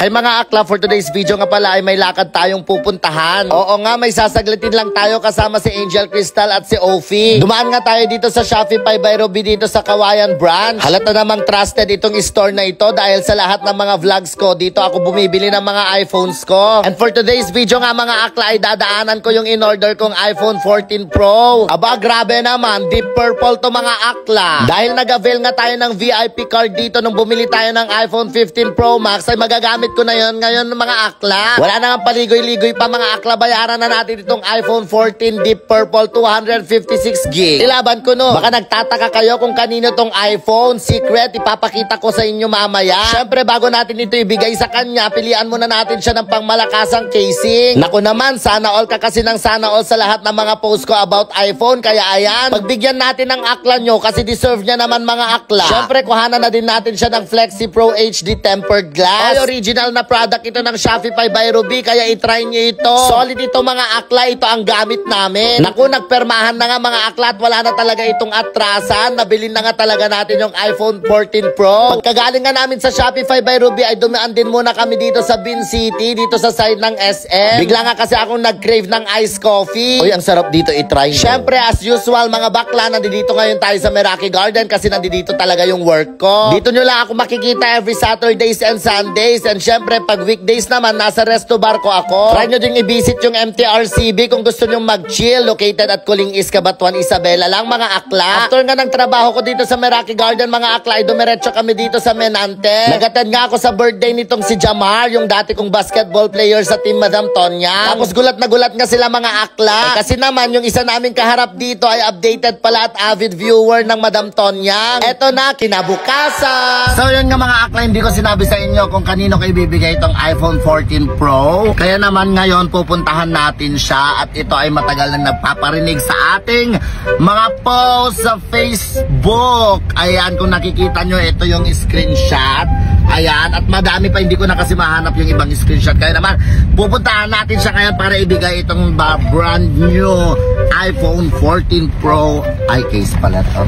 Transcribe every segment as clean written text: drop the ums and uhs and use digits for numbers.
Ay mga akla, for today's video nga pala ay may lakad tayong pupuntahan. Oo nga, may sasaglitin lang tayo kasama si Angel Crystal at si Ophie. Dumaan nga tayo dito sa Shopify by Ruby dito sa Kawayan branch. Halata namang trusted itong store na ito dahil sa lahat ng mga vlogs ko, dito ako bumibili ng mga iPhones ko. And for today's video nga mga akla ay dadaanan ko yung in-order kong iPhone 14 Pro. Aba, grabe naman, deep purple to mga akla. Dahil nag-avail nga tayo ng VIP card dito nung bumili tayo ng iPhone 15 Pro Max ay magagamit ko na yon ngayon mga akla. Wala na nga paligoy-ligoy pa mga akla, bayaran na natin itong iPhone 14 Deep Purple 256GB. Ilaban ko no. Baka nagtataka kayo kung kanino tong iPhone. Secret, ipapakita ko sa inyo mamaya. Syempre bago natin ito ibigay sa kanya, pilian muna natin siya ng pangmalakasang casing. Naku naman, sana all ka kasi ng sana all sa lahat ng mga post ko about iPhone. Kaya ayan, pagbigyan natin ng akla nyo kasi deserve niya naman mga akla. Syempre kuhanan na din natin siya ng Flexi Pro HD tempered glass. Ay, original na product ito ng Shopify by Ruby, kaya itry nyo ito. Solid ito mga akla, ito ang gamit namin. Naku, nagpermahan na nga mga akla at wala na talaga itong atrasan. Nabilin na nga talaga natin yung iPhone 14 Pro. Pagkagaling nga namin sa Shopify by Ruby ay dumaan din muna kami dito sa Bin City, dito sa side ng SM. Bigla nga kasi akong nag-crave ng iced coffee. Uy, ang sarap dito, itry nyo. Syempre as usual mga bakla, nandito ngayon tayo sa Meraki Garden kasi nandito talaga yung work ko. Dito nyo lang ako makikita every Saturdays and Sundays. And syempre pag weekdays naman, nasa resto bar ko ako. Try nyo din i-visit yung MTRCB kung gusto nyo mag-chill. Located at Kuling Is, Cabatuan, Isabela lang mga akla. After nga ng trabaho ko dito sa Meraki Garden mga akla, ay dumiretso kami dito sa Menante. Nag-attend nga ako sa birthday nitong si Jamar, yung dati kong basketball player sa team Madam Tonya. Tapos gulat na gulat nga sila mga akla. Kasi naman yung isa naming kaharap dito ay updated pala at avid viewer ng Madam Tonya. Eto na, kinabukasan. So yun nga mga akla, hindi ko sinabi sa inyo kung kanino ko ibibigay itong iPhone 14 Pro. Kaya naman ngayon pupuntahan natin siya at ito ay matagal na nagpaparinig sa ating mga post sa Facebook. Ayan, kung nakikita nyo, ito yung screenshot. Ayan, at madami pa, hindi ko na kasi mahanap yung ibang screenshot. Kaya naman, pupuntahan natin siya ngayon para ibigay itong brand new iPhone 14 Pro. Ay, case pala to.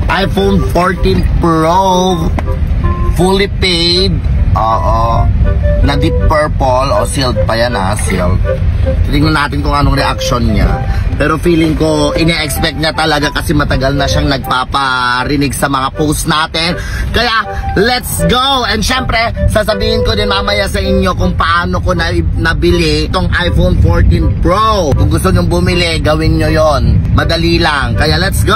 iPhone 14 Pro fully paid. Oo. Na deep purple o sealed pa yan ha, sealed. Tingnan natin kung anong reaction niya. Pero feeling ko, ine-expect niya talaga kasi matagal na siyang nagpaparinig sa mga post natin. Kaya, let's go! And syempre, sasabihin ko din mamaya sa inyo kung paano ko nabili itong iPhone 14 Pro. Kung gusto nyong bumili, gawin nyo yon. Madali lang. Kaya, let's go!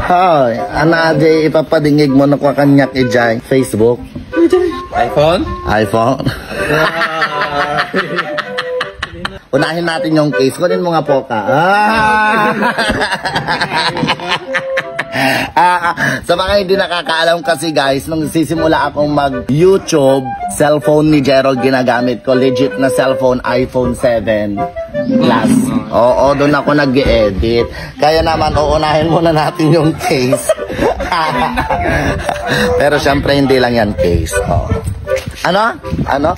Hi, anade ipapadingig mo na kwa kanyak ijay Facebook. iPhone? iPhone. Unahin natin yung case. Kunin mo nga po ka. Sa mga hindi nakakaalam kasi guys, nung sisimula akong mag-YouTube, cellphone ni Gerald ginagamit ko. Legit na cellphone, iPhone 7 Plus. Oo, doon ako nag-edit. Kaya naman, uunahin muna natin yung case. Pero syempre, hindi lang yan case. Oh. Ano? Ano?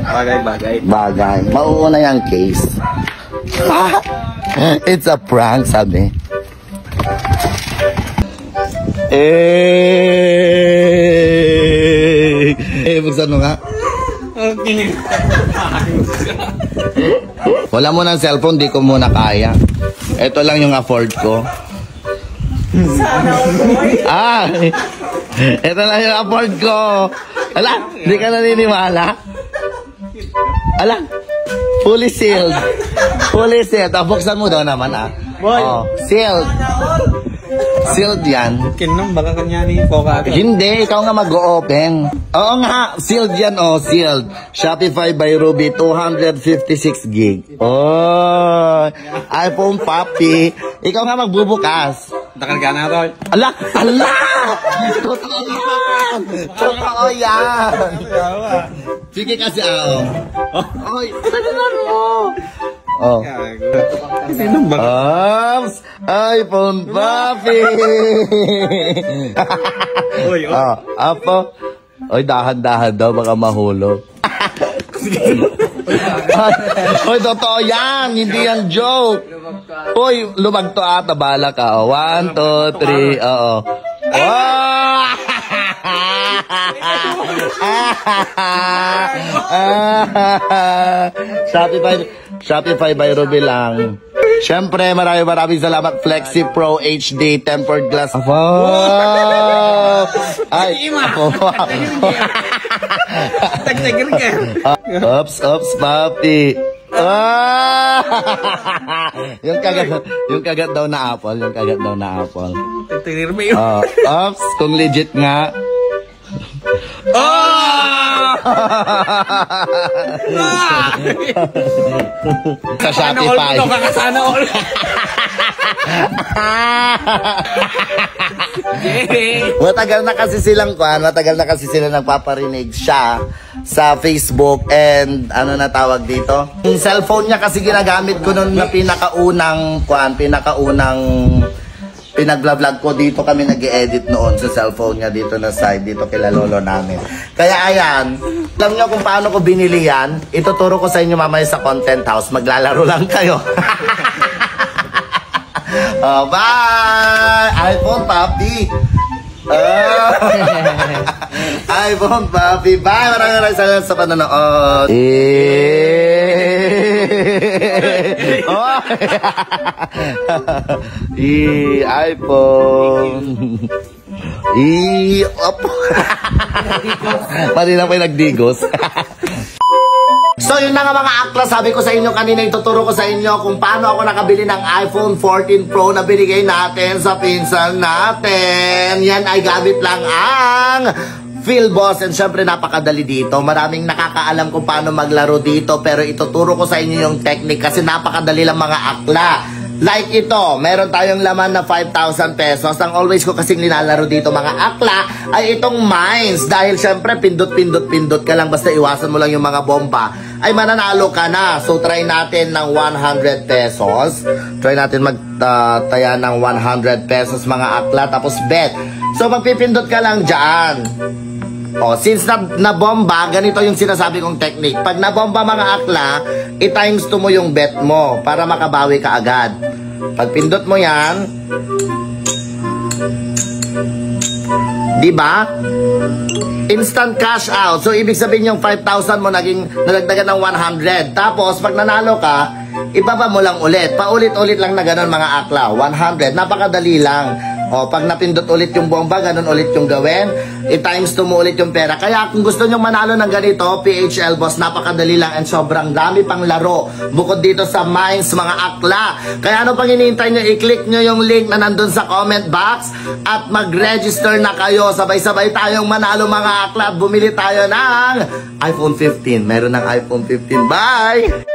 Bagay. Bagay. Mauuna yung case. It's a prank, sabi. Buksan mo nga. Wala mo ng cellphone, di ko muna kaya. Ito lang yung afford ko. Ito lang yung afford ko. Ala, di ka naniniwala? Ala, fully sealed. Fully sealed. Buksan mo daw naman Oh, sealed. Sealed yan. Kinong baka kanya ni Poca. Hindi, ikaw nga mag-o-open. Oo nga, sealed yan, sealed. Shopify by Ruby, 256GB. Oh, iPhone Papi. Ikaw nga magbubukas. Takarga na ako. Ala! Totoo yan! Totoo yan! Sige kasi, Oy, ano mo? Oh. iPhone Papi. Apo. Oy, dahan-dahan daw, baka mahulog. Oy, totoo yan. Hindi yan joke. Oy, lumagto ata. Bala ka. 1, 2, 3. Oo. Shopify by Ruby lang. Siyempre, maraming salamat. Flexi Pro HD tempered glass. Wow! Ay, Tag-tagir ka. Ops, papi. Yung kagat daw na apple. Tag-tagir mo yun. Ops, kung legit nga. Sa Shopify. Sana all. Matagal na kasi silang nagpaparinig siya sa Facebook and ano na tawag dito? Yung cellphone niya kasi ginagamit ko noon na pinakaunang pinag-vlog ko dito, kami nag-edit noon sa cellphone niya dito na side, dito kila lolo namin. Kaya ayan, alam niyo kung paano ko binili yan, ituturo ko sa inyo mamaya sa content house, maglalaro lang kayo. Bye! iPhone, papi! iPhone, papi! Bye! Maraming salamat sa panonood! iPhone! Mali lang pa yung nagdigos. So yun na nga mga akla, sabi ko sa inyo kanina, ituturo ko sa inyo kung paano ako nakabili ng iPhone 14 Pro na binigay natin sa pinsan natin. Yan ay gamit lang ang PhilBoss, and syempre napakadali dito. Maraming nakakaalam kung paano maglaro dito, pero ituturo ko sa inyo yung technique kasi napakadali lang mga akla. Like ito, meron tayong laman na 5,000 pesos. Ang always ko kasing nilalaro dito mga akla ay itong mines. Dahil syempre pindot ka lang, basta iwasan mo lang yung mga bomba, ay mananalo ka na. So try natin ng 100 pesos. Try natin magtaya ng 100 pesos mga akla, tapos bet. So magpipindot ka lang dyan. O, since na-bomba, ganito yung sinasabi kong technique. Pag na-bomba mga akla, i-times 2 mo yung bet mo para makabawi ka agad. Pag pindot mo yan, diba? Instant cash out. So, ibig sabihin yung 5,000 mo nalagdagan ng 100. Tapos, pag nanalo ka, ibaba mo lang ulit. Paulit-ulit lang na ganun mga akla. 100. Napakadali lang. O, pag napindot ulit yung bomba, ganun ulit yung gawin. I-times 2 mo ulit yung pera. Kaya kung gusto nyo manalo ng ganito, PHL Boss, napakadali lang and sobrang dami pang laro. Bukod dito sa mines, mga akla. Kaya ano pang hinihintay nyo, i-click nyo yung link na nandun sa comment box at mag-register na kayo. Sabay-sabay tayong manalo mga akla at bumili tayo ng iPhone 15. Meron ng iPhone 15. Bye!